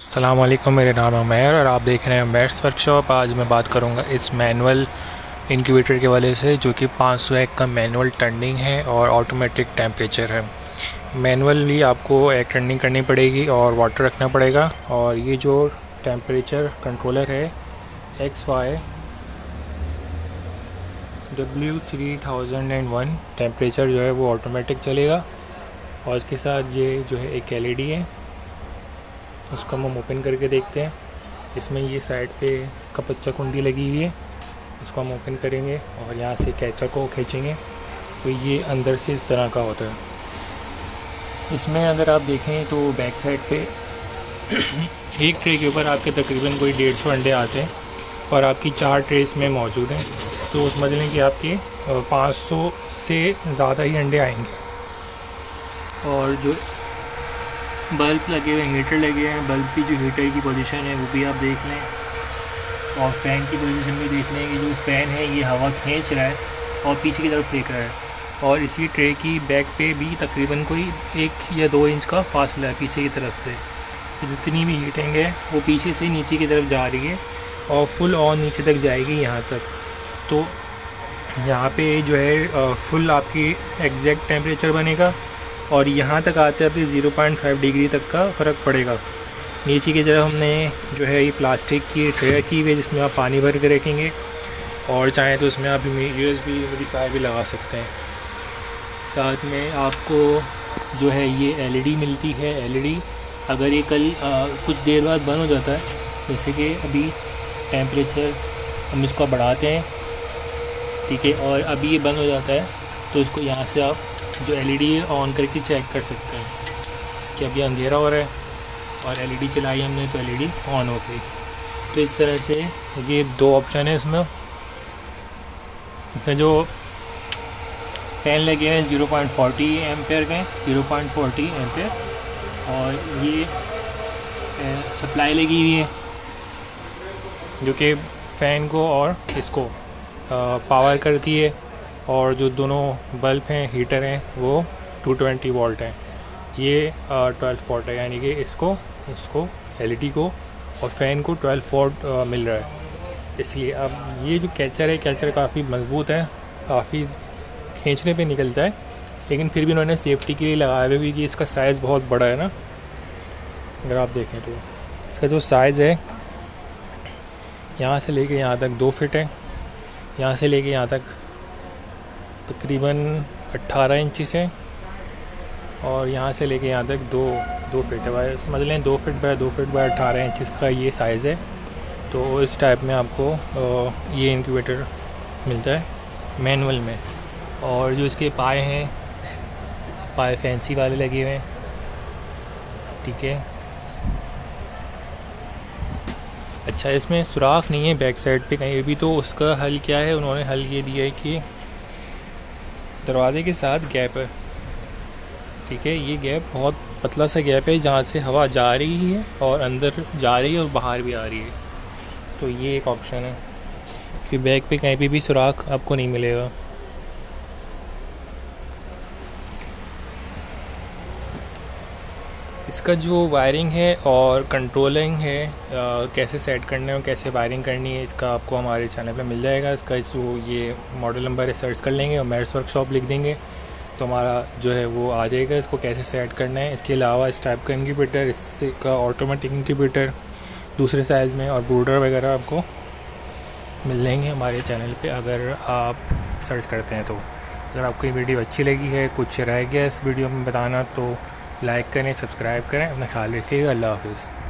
अस्सलाम वालेकुम, मेरा नाम है उमैर और आप देख रहे हैं उमैर्स वर्कशॉप। आज मैं बात करूंगा इस मैनुअल इंक्यूबेटर के वाले से, जो कि 500 एक का मैनुअल टर्निंग है और ऑटोमेटिक टेम्परेचर है। मैनुअली आपको एक टर्निंग करनी पड़ेगी और वाटर रखना पड़ेगा। और ये जो टेम्परेचर कंट्रोलर है XY W3001 टेम्परेचर जो है वो ऑटोमेटिक चलेगा। और इसके साथ ये जो है एक LED है, उसको हम ओपन करके देखते हैं। इसमें ये साइड पे कपच्चा कुंडी लगी हुई है, इसको हम ओपन करेंगे और यहाँ से कैचा को खींचेंगे तो ये अंदर से इस तरह का होता है। इसमें अगर आप देखें तो बैक साइड पे एक ट्रे के ऊपर आपके तकरीबन कोई 150 अंडे आते हैं और आपकी 4 ट्रे इसमें मौजूद हैं, तो समझ लें कि आपके 500 से ज़्यादा ही अंडे आएंगे। और जो बल्ब लगे हुए हीटर लगे हैं, बल्ब की जो हीटर की पोजीशन है वो भी आप देख लें, और फ़ैन की पोजीशन भी देख लें कि जो फ़ैन है ये हवा खींच रहा है और पीछे की तरफ फेंक रहा है। और इसी ट्रे की बैक पे भी तकरीबन कोई 1 या 2 इंच का फासला है पीछे की तरफ से। तो जितनी भी हीटिंग है वो पीछे से नीचे की तरफ जा रही है और फुल ऑन नीचे तक जाएगी यहाँ तक। तो यहाँ पे जो है फुल आपकी एग्जैक्ट टेम्परेचर बनेगा और यहाँ तक आते आते 0.5 डिग्री तक का फ़र्क पड़ेगा। नीचे की तरफ हमने जो है ये प्लास्टिक की ट्रे रखी हुई है जिसमें आप पानी भर के रखेंगे, और चाहें तो उसमें आप USB ह्यूमिडिफायर भी लगा सकते हैं। साथ में आपको जो है ये LED मिलती है। LED अगर ये कल कुछ देर बाद बंद हो जाता है, जैसे कि अभी टेम्परेचर हम इसको बढ़ाते हैं, ठीक है, और अभी ये बंद हो जाता है, तो इसको यहाँ से आप जो LED है ऑन करके चेक कर सकते हैं कि अभी अंधेरा हो रहा है, और LED चलाई हमने तो LED ऑन हो गई। तो इस तरह से ये 2 ऑप्शन है इसमें जो फ़ैन लगे हैं 0.40 एम्पेयर के, 0.40 एम्पेयर, और ये सप्लाई लगी हुई है जो कि फ़ैन को और इसको पावर करती है। और जो दोनों बल्ब हैं, हीटर हैं, वो 220 वोल्ट हैं। ये 12 वोल्ट है, यानी कि इसको LED को और फ़ैन को 12 वोल्ट मिल रहा है। इसलिए अब ये जो कैचर है, कैचर काफ़ी मज़बूत है, काफ़ी खींचने पे निकलता है, लेकिन फिर भी उन्होंने सेफ्टी के लिए लगाया हुआ, क्योंकि इसका साइज़ बहुत बड़ा है ना। अगर आप देखें तो इसका जो साइज़ है यहाँ से लेके यहाँ तक 2 फीट है, यहाँ से लेके यहाँ तक तकरीबन 18 इंच है, और यहाँ से लेके यहाँ तक 2 फीट है। भाई समझ लें 2 feet by 2 feet by 18 inch का ये साइज़ है। तो इस टाइप में आपको ये इंक्यूबेटर मिलता है मैनुअल में। और जो इसके पाए हैं, पाए फैंसी वाले लगे हुए हैं, ठीक है। अच्छा, इसमें सुराख नहीं है बैक साइड पे कहीं भी, तो उसका हल क्या है, उन्होंने हल ये दिया है कि दरवाज़े के साथ गैप है, ठीक है। ये गैप बहुत पतला सा गैप है जहाँ से हवा जा रही है और अंदर जा रही है और बाहर भी आ रही है। तो ये एक ऑप्शन है कि बैक पे कहीं भी सुराख आपको नहीं मिलेगा। इसका जो वायरिंग है और कंट्रोलिंग है, कैसे सेट करना है और कैसे वायरिंग करनी है, इसका आपको हमारे चैनल पे मिल जाएगा। इसका जो ये मॉडल नंबर है सर्च कर लेंगे और उमैर्स वर्कशॉप लिख देंगे तो हमारा जो है वो आ जाएगा, इसको कैसे सेट करना है। इसके अलावा इस टाइप का इंक्यूबेटर, इसका ऑटोमेटिक इंक्यूबेटर दूसरे साइज़ में और ब्रूडर वगैरह आपको मिल जाएंगे हमारे चैनल पे अगर आप सर्च करते हैं तो। अगर आपको ये वीडियो अच्छी लगी है, कुछ रह गया इस वीडियो में बताना, तो लाइक करें, सब्सक्राइब करें, अपना ख्याल रखिएगा। अल्लाह हाफ़िज़।